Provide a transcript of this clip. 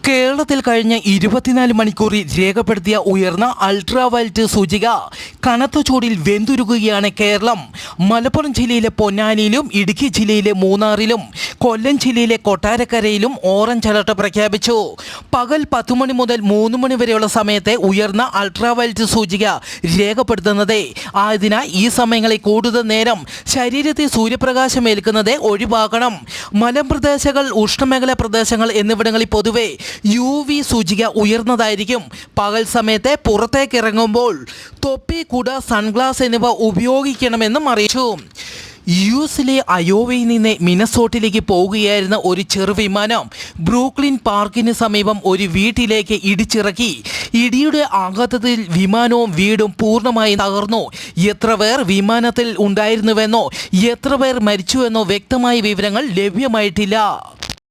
കേരളത്തിൽ കഴിഞ്ഞ 24 മണിക്കൂറിൽ രേഖപ്പെടുത്തിയ ഉയർന്ന അൾട്രാവയലറ്റ് സൂചിക കനത്ത ചൂടിൽ വെന്തുരുകുകയാണ് കേരളം. മലപ്പുറം ജില്ലയിലെ പൊന്നാനിയിലും ഇടുക്കി ജില്ലയിലെ മൂന്നാറിലും കൊല്ലം ജില്ലയിലെ കൊട്ടാരക്കരയിലും ഓറഞ്ച് അലർട്ട് പ്രഖ്യാപിച്ചു. പകൽ 10 മണി മുതൽ 3 മണി വരെയുള്ള സമയത്തെ ഉയർന്ന അൾട്രാവയലറ്റ് സൂചിക രേഖപ്പെടുത്തുന്നത് ആയതിനാൽ ഈ സമയങ്ങളിൽ കൂടുതൽ നേരം ശരീരത്തെ സൂര്യപ്രകാശം ഏൽക്കുന്നത് ഒഴിവാക്കണം. മലമ്പ്രദേശങ്ങൾ, ഉഷ്ണമേഖലാ പ്രദേശങ്ങൾ എന്നിവിടങ്ങളിൽ പൊതുവെ UV സൂചിക ഉയർന്നതായിരിക്കും. പകൽ സമയത്ത് പുറത്തേക്ക് ഇറങ്ങുമ്പോൾ തൊപ്പി, കുട, സൺഗ്ലാസ് എന്നിവ ഉപയോഗിക്കണമെന്നും അറിയിച്ചു. US-ലെ അയോവയിൽ നിന്ന് മിനസോട്ടയിലേക്ക് പോവുകയായിരുന്ന ഒരു ചെറുവിമാനം ബ്രൂക്ലിൻ പാർക്കിന് സമീപം ഒരു വീട്ടിലേക്ക് ഇടിച്ചിറക്കി. ഇടിയുടെ ആഘാതത്തിൽ വിമാനവും വീടും പൂർണ്ണമായി തകർന്നു. എത്ര പേർ വിമാനത്തിൽ ഉണ്ടായിരുന്നുവെന്നോ എത്ര പേർ മരിച്ചുവെന്നോ വ്യക്തമായ വിവരങ്ങൾ ലഭ്യമായിട്ടില്ല.